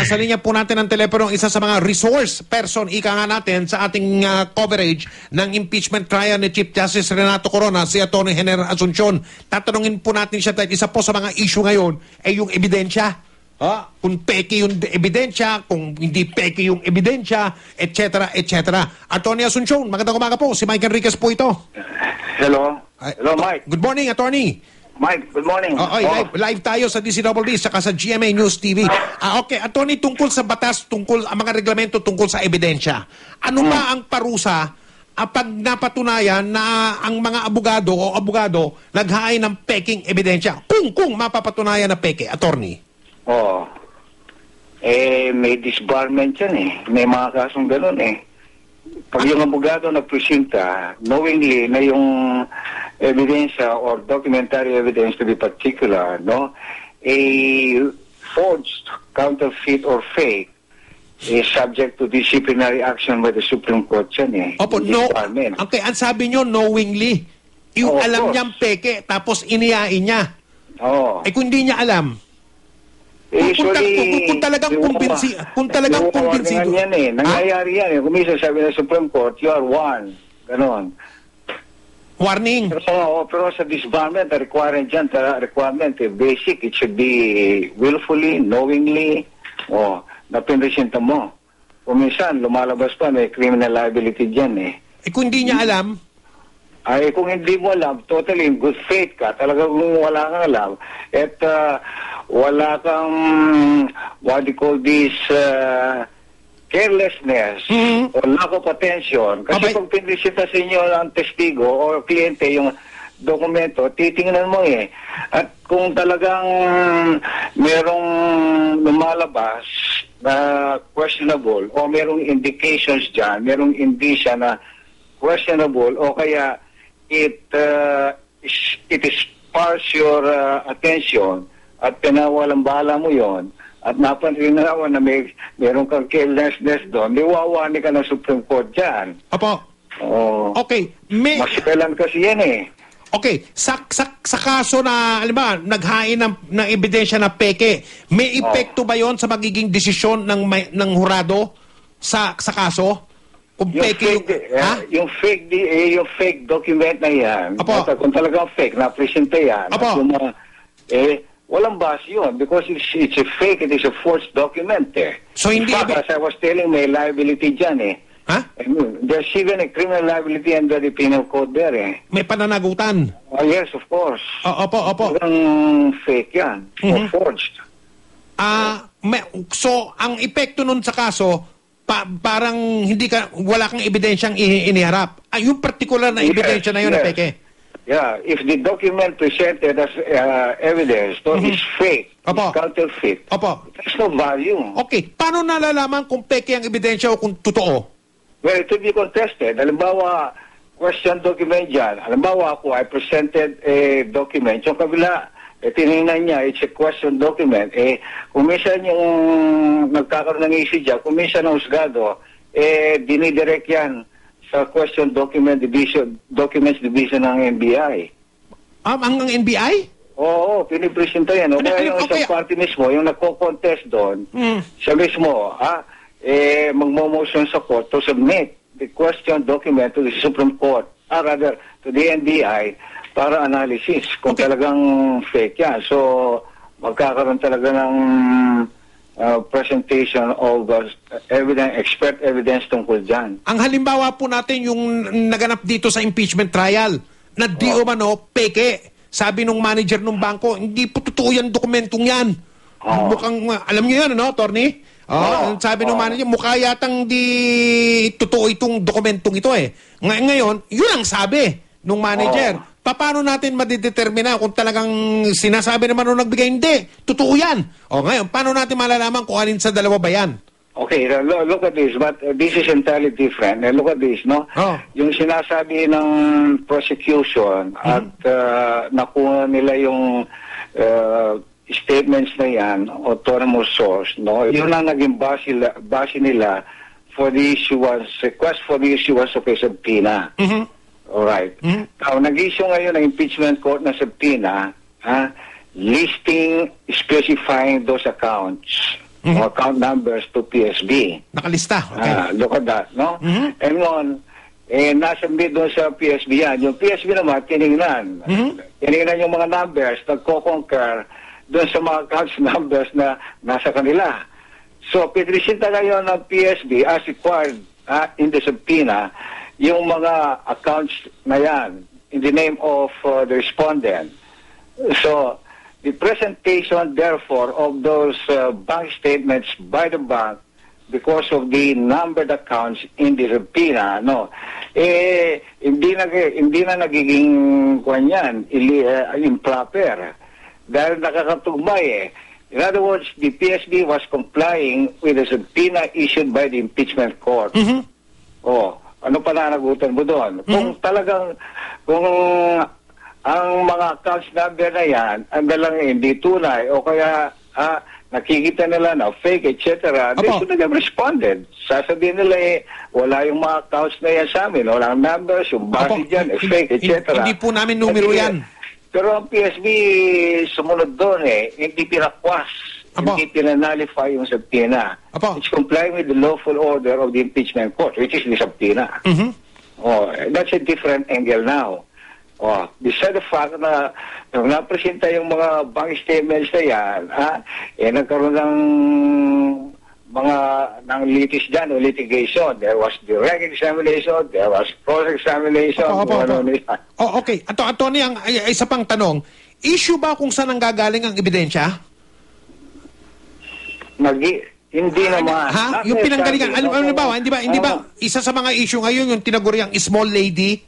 nasa linya po natin ang telepono isa sa mga resource person, ika nga natin, sa ating coverage ng impeachment trial ni Chief Justice Renato Corona, si Atty. General Asuncion. Tatanungin po natin siya dahil isa po sa mga issue ngayon ay yung ebidensya. Kung peke yung ebidensya, kung hindi peke yung ebidensya, etc. etc. Atty. Asuncion, magandang umaga po. Si Mike Enriquez po ito. Hello. Hello, Mike. Good morning, Attorney. Mike, good morning. Live tayo sa DCWB saka sa GMA News TV. Okay, Attorney, tungkol sa batas, tungkol ang mga reglamento tungkol sa ebidensya. Ano ba ang parusa pag napatunayan na ang mga abogado naghain ng peking ebidensya? Kung mapapatunayan na peke, Attorney. May disbarment yan eh. May mga kasong ganun eh. Pag yung abogado nagpresenta knowingly na yung ebidensya or documentary evidence to be particular, no, a forged, counterfeit or fake is subject to disciplinary action by the Supreme Court yan eh. Opo, no. Okay, ang sabi nyo knowingly. Yung alam niyang peke tapos iniyain niya. Kung hindi niya alam, kung talagang kumbinsido. Yan eh. Nangyayari yan eh. Kung minsan sabi ng Supreme Court, you are one. Ganon. Warning. Pero sa disbarment, the requirement, basic, it should be willfully, knowingly, napinresenta mo. Kung minsan, lumalabas pa, may criminal liability dyan eh. Kung hindi niya alam? Kung hindi mo alam, totally in good faith ka, talagang wala kang alam, at wala kang, what do you call this, carelessness or lack of attention. Kasi pag pinresenta sa inyo ang testigo o kliyente yung dokumento, titingnan mo eh. At kung talagang merong lumalabas na questionable o merong indications dyan, merong indicia na questionable o kaya it sparks your attention at pinawalang bala mo yon at napansin na na meron kang carelessness doon, liwawani ka ng Supreme Court dyan. Opo. Okay. Masipelan kasi yan eh. Okay. Sa kaso na, alam ba, naghain ng ebidensya na peke, may epekto ba yon sa magiging desisyon ng hurado sa kaso? Kung yung fake document na yan, kung talagang fake, na-presenta yan, walang base yun because it's a fake, it is a forged document eh. So hindi as I was telling, may liability dyan eh. There's even a criminal liability under the penal code there eh. May pananagutan? Yes, of course. Opo. Walang fake yan, or forged. So, ang epekto nun sa kaso, parang wala kang ebidensyang iniharap. Yung particular na ebidensya na yun na peke. Yeah, if the document presented as evidence is fake, it's counterfeit, there's no value. Okay, paano nalalaman kung peke ang ebidensya o kung totoo? Well, it will be contested. Halimbawa, question document dyan. Halimbawa ako, I presented a document. Yung kabila, tinignan niya, it's a question document. Kung minsan yung nagkakaroon ng issue dyan, kung minsan ang husgado, dinidirect yan sa question documents division ng NBI. Ang NBI? Oo, pinipresenta yan. Kaya yung isang party mismo, yung nagko-contest doon, siya mismo, magmo-motion sa court to submit the question document to the Supreme Court, rather, to the NBI, para analysis kung talagang fake yan. So, magkakaroon talaga ng presentation of expert evidence tungkol dyan. Ang halimbawa po natin yung naganap dito sa impeachment trial na di umano peke. Sabi nung manager ng bangko, hindi po totoo yan dokumentong yan. Mukhang, alam niyo yan, ano, Attorney? Sabi nung manager, mukha yatang di totoo itong dokumentong ito eh. Ngayon, yun ang sabi nung manager. Paano natin madidetermina kung talagang sinasabi naman nung nagbigay, hindi, totoo yan. Ngayon, paano natin malalaman kung alin sa dalawa ba yan? Okay, look at this, but this is entirely different. Look at this, no? Yung sinasabi ng prosecution at nakuha nila yung statements na yan, autonomous source, no? Yun lang naging base nila for the issuance, request for the issuance of a subpoena. Alright. Now, nag-issue ngayon ng impeachment court na subpoena, listing, specifying those accounts. or account numbers to PSB. Nakalista. Okay. Look at that, no? And ngayon, nasabit doon sa PSB yan. Yung PSB naman, tinignan. Tinignan yung mga numbers, nagko-concur doon sa mga accounts numbers na nasa kanila. So, pinresenta ngayon ng PSB as required in the subpoena yung mga accounts na yan in the name of the respondent. So, the presentation, therefore, of those bank statements by the bank because of the numbered accounts in the subpoena, hindi na nagiging kanyan, improper. Dahil nakakatugmay In other words, the PSB was complying with the subpoena issued by the impeachment court. Ano pananagutan mo doon? Kung talagang, kung ang mga accounts number na yan, ang dalang hindi tunay, o kaya nakikita nila na fake, etc., they should have responded. Sasabihin nila wala yung mga accounts na yan sa amin, walang numbers, yung base dyan, fake, etc. Hindi po namin numero yan. Pero ang PSB sumunod doon hindi pinakwas, hindi pinanalify yung subpoena. It's complying with the lawful order of the impeachment court, which is the subpoena. That's a different angle now. Beside the fact na nung napresenta yung mga bank statements na yan, nagkaroon ng mga ng litis dyan o litigation. There was direct examination, there was cross-examination. Okay. Attorney, ang isa pang tanong, issue ba kung saan ang gagaling ang ebidensya? Hindi naman. Yung pinanggalingan, hindi ba isa sa mga issue ngayon yung tinaguriang small lady?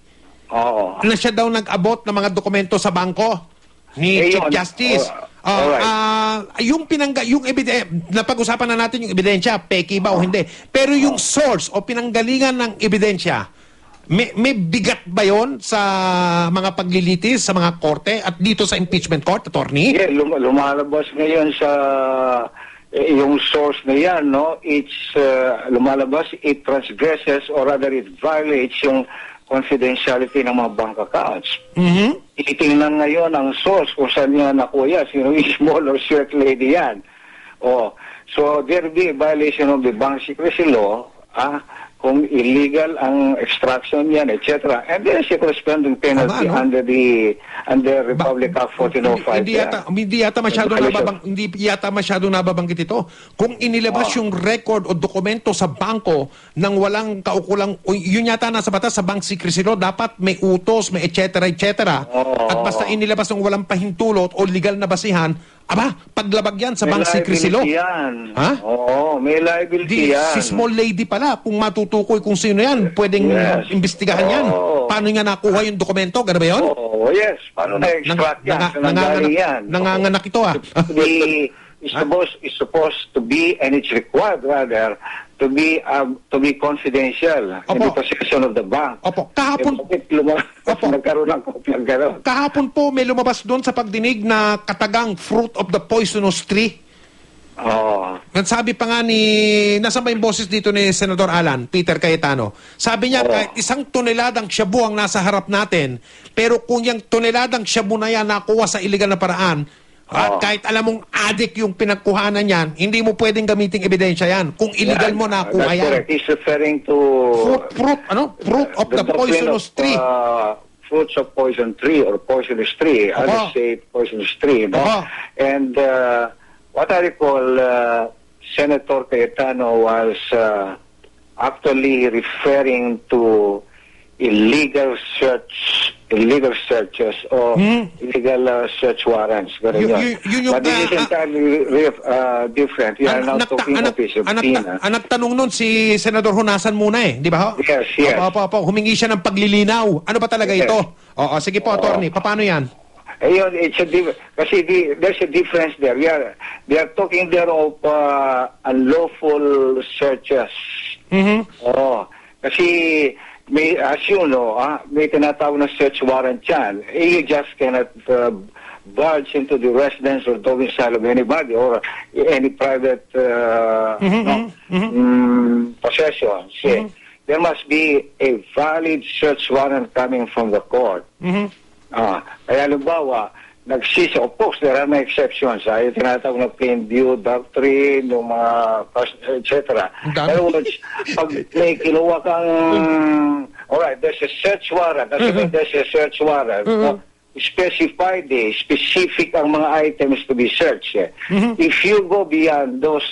Na siya daw nag-abot ng mga dokumento sa bangko ni Chief Justice. Yung napag-usapan na natin yung ebidensya, peki ba o hindi. Pero yung source o pinanggalingan ng ebidensya, may bigat ba yon sa mga paglilitis sa mga korte at dito sa impeachment court, attorney? Yeah, lumalabas ngayon sa yung source na yan, it's lumalabas, it transgresses or rather it violates yung confidentiality ng mga bank accounts. Ititingnan ngayon ang source kung saan niya nakuha, sino yung small or short lady yan. So there will be a violation of the bank secrecy law, kung illegal ang extraction yan, etc. And there is a corresponding penalty under Republic Act 1405. Hindi yata masyadong nababanggit ito. Kung inilabas yung record o dokumento sa bangko nang walang kaukulang, yun yata nasa batas sa bank secrecy law, dapat may utos, may etc. At basta inilabas ng walang pahintulot o legal na basihan, paglabag yan sa bank secrecy law. May liability yan. Si small lady pala, kung matutukoy kung sino yan, pwedeng imbestigahan yan. Paano niya nakuha yung dokumento? Gano'n ba yun? Yes. Paano na-extract yan? Nanganganak ito It's supposed to be, and it's required rather, to be confidential in the possession of the bank. Nagkaroon ng kopyang gano'n. Kahapon po may lumabas doon sa pagdinig na katagang fruit of the poisonous tree. Sabi pa nga nasa ba yung boses dito ni Senador Alan, Peter Cayetano? Sabi niya, kahit 1 toneladang shabu ang nasa harap natin, pero kung yung toneladang shabu na yan nakuha sa illegal na paraan, kahit alam mong addict yung pinagkuhanan yan, hindi mo pwedeng gamiting ebidensya yan. Kung illegal mo nakuha yan. Correct. He's referring to fruit of the poisonous tree. Fruits of poison tree or poisonous tree. Others say poisonous tree. And what I recall, Senator Cayetano was actually referring to illegal searches or illegal search warrants. But this is entirely different. We are now talking of a subpoena. Ang nagtanong nun si Senador Honasan muna di ba ho? Yes. Humingi siya ng paglilinaw. Ano ba talaga ito? Sige po, attorney. Paano yan? Kasi there's a difference there. They are talking there of unlawful searches. Kasi as you know, may tinatawag na search warrant yan. You just cannot barge into the residence or domicile of anybody or any private possession. There must be a valid search warrant coming from the court. Kaya halimbawa, nagsisi. Of course, there are no exceptions. Yung tinatawag na plain view doctrine, yung mga, etc. Pero pag may kinuha kang, alright, there's a search warrant. There's a search warrant. Specified specific ang mga items to be searched. If you go beyond those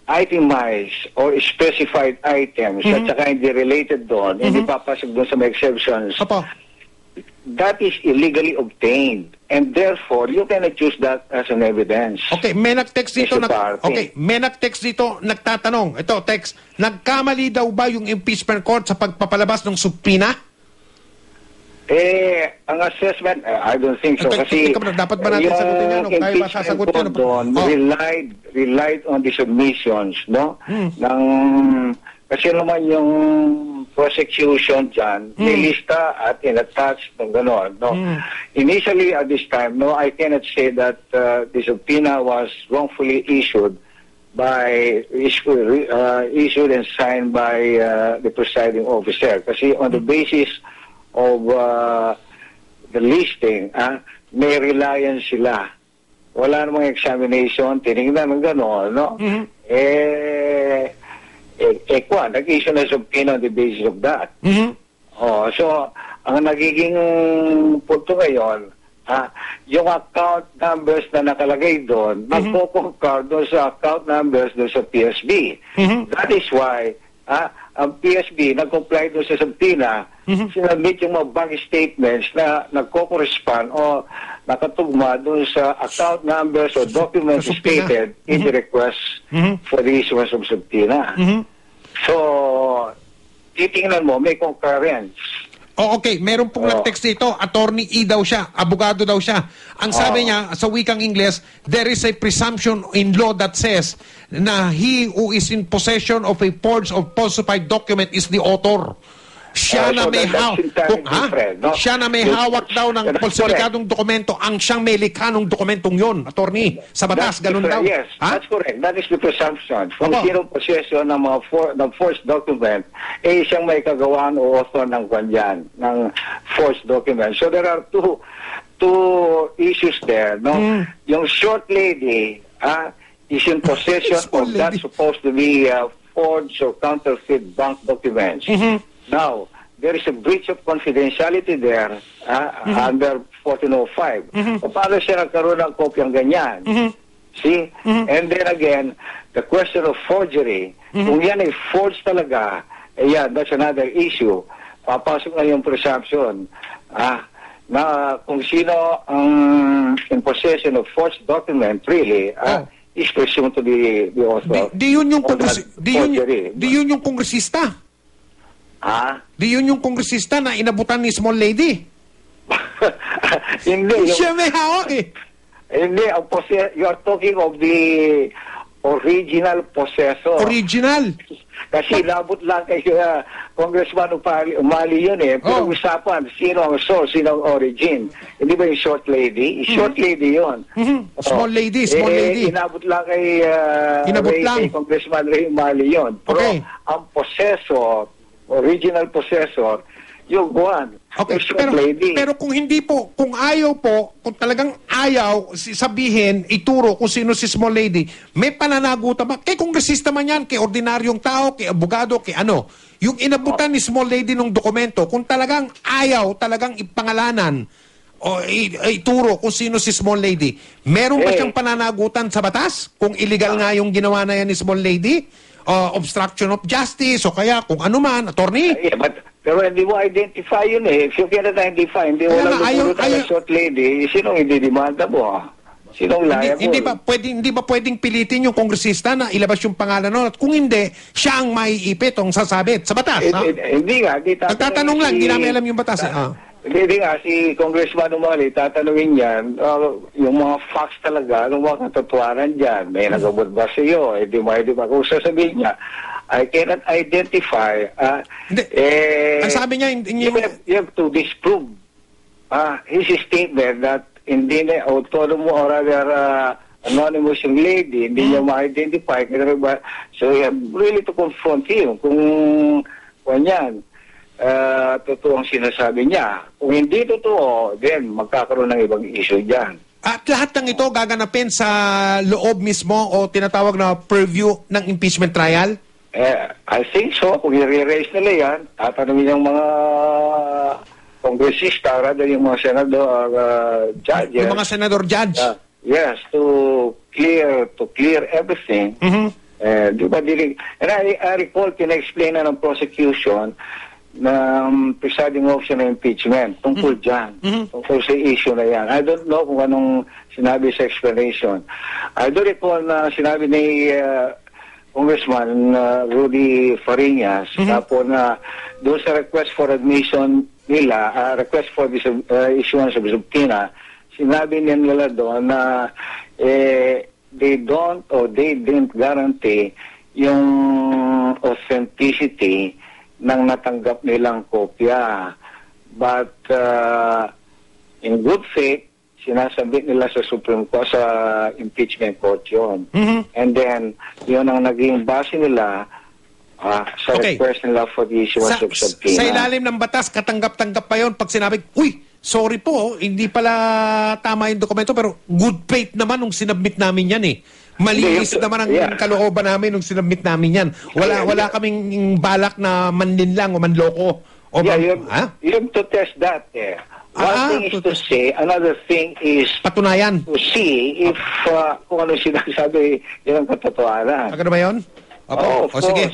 itemized or specified items at saka hindi related doon, hindi papasok doon sa mga exceptions, that is illegally obtained. And therefore, you cannot use that as an evidence. Okay, may nag-text dito, may nag-text dito, nagtatanong, ito, text, nagkamali daw ba yung impeachment court sa pagpapalabas ng subpoena? Ang assessment, I don't think so. Kasi dapat ba natin sagutin yan? Kaya ba sasagot yan? Relied on the submissions, no? Kasi naman yung prosecution dyan, nilista at in-attach ng gano'n, no? Initially, at this time, no, I cannot say that the subpoena was wrongfully issued issued and signed by the presiding officer. Kasi on the basis of the listing, may reliance sila. Wala namang examination, tinignan ng gano'n, no? Nag-issue na subpoena on the basis of that. So, ang nagiging punto ngayon, yung account numbers na nakalagay doon, magpo-concur doon sa account numbers doon sa PSB. That is why, ang PSB nag-comply doon sa subpoena, sinabit yung mga bank statements na nagko-correspond o nakatugma doon sa account numbers or documents stated in the request for the issuance of subpoena. So, titingnan mo, may concurrence. Okay, meron pong nag-text dito, attorney E daw siya, abogado daw siya. Ang sabi niya, sa wikang Ingles, there is a presumption in law that says na he who is in possession of a forged or falsified document is the author. Siya na may siya na may hawak daw ng falsifikadong dokumento, ang siyang may likha ng dokumentong yon, attorney. Sa batas, ganun daw. Yes, that's correct. That is the presumption. Kung sinong possession ng mga forged document, siyang may kagawaan o author ng kanyan, ng forged document. So there are two issues there, no? Yung short lady is in possession of that supposed to be forged or counterfeit bank documents. Now, there is a breach of confidentiality there under 1405. Paano siya nagkaroon ng kopyang ganyan? See? And then again, the question of forgery. Kung yan ay forged talaga, that's another issue. Papasok na yung presumption na kung sino ang in possession of forged document really is presumed to be the author. Di yun yung kongresista. Di yun yung kongresista na inabutan ni Small Lady. Hindi. Siya may hawak Hindi. You are talking of the original possessor. Original? Kasi labot lang kay Congressman Umali yun Pero usapan, sino ang source, sino ang origin. Hindi ba yung short lady? Short lady yun. Small lady. Inabot lang kay Congressman Ray Umali yun. Pero ang possessor, original possessor, yung one. Okay, pero kung hindi po, kung ayaw po, kung talagang ayaw sabihin, ituro kung sino si Small Lady, may pananagutan ba? Kay kongresista man yan, kay ordinaryong tao, kay abogado, kay ano. Yung inabutan ni Small Lady ng dokumento, kung talagang ayaw, talagang ipangalanan, o ituro kung sino si Small Lady, meron ba siyang pananagutan sa batas? Kung illegal nga yung ginawa na yan ni Small Lady? Obstruction of justice o kaya kung ano man, attorney. Pero hindi mo identify yun If you cannot identify, hindi mo lang lumulot ang short lady, sinong hindi demanda mo? Sinong liable? Hindi ba pwedeng pilitin yung kongresista na ilabas yung pangalan nun? At kung hindi, siya ang maiipit o sasabit sa batas. Hindi nga. Nagtatanong lang, hindi namin alam yung batas. Hindi nga, si Congressman Umali, tatanungin yan, yung mga facts talaga, yung mga katotohanan dyan, may nagabot ba sa iyo? Di ba? Kung sasabihin niya, I cannot identify. Ang sabi niya, you have to disprove his statement that hindi na autonomous or rather anonymous yung lady, hindi niya ma-identify. So you have really to confront him kung yan. Totoo ang sinasabi niya. Kung hindi totoo, then magkakaroon ng ibang issue dyan. At lahat ng ito gaganapin sa loob mismo o tinatawag na purview ng impeachment trial? I think so. Kung i-raise nila yan, tatanungin yung mga kongresista, rather yung mga senador, judges. Yung mga senador-judge? Yes, to clear everything. Di ba, and I recall, pina-explain na ng prosecution ng presiding officer ng impeachment tungkol dyan, tungkol sa issue na yan. I don't know kung anong sinabi sa explanation. I do recall na sinabi ni Congressman Rudy Fariñas, tapos na doon sa request for admission nila, request for issuance of subpoena, sinabi nila doon na they didn't guarantee yung authenticity ng natanggap nilang kopya. But in good faith, sinasabit nila sa Supreme Court, sa impeachment court yun. And then, yun ang naging base nila sa request nila for the issuance of subpoena. Sa ilalim ng batas, katanggap-tanggap pa yun pag sinabi, uy, sorry po, hindi pala tama yung dokumento, pero good faith naman nung sinabmit namin yan eh. Malinis naman ang kalooban namin nung sinabmit namin yan. Wala kaming balak na manlinlang o manloko. O yung to test that eh. One thing is to say, another thing is patunayan. To see if kung ano sinasabi yun ang katotohanan. Ano ba yun? Opo, of sige.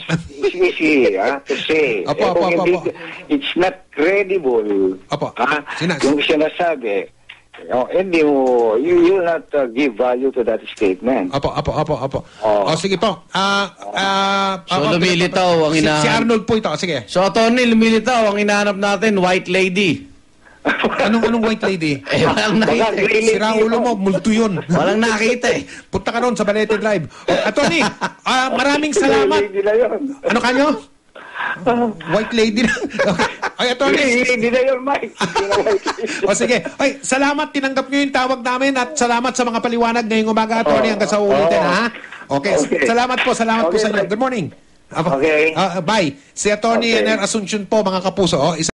Sige, to say. Opo. It's not credible. Opo. Yung sinasabi, hindi mo, you will not give value to that statement. Opo. Sige po. So, lumilitaw ang Si Arnold po ito. Sige. So, Tony, lumilitaw ang hinahanap natin, white lady. Anong white lady? Walang nakita. Sira ulo mo, multo yun. Walang nakita eh. Punta ka ron sa Balete Drive. Attorney, maraming salamat. Ano kanyo? White lady na. Okay. Ay, Attorney. Hindi na yun, Mike. O sige. Ay, salamat. Tinanggap nyo yung tawag namin at salamat sa mga paliwanag ngayong umaga, Attorney, hanggang sa ulitin, ha? Okay. Salamat po sa inyo. Good morning. Okay. Bye. Si Attorney Ener Asuncion po, mga kapuso.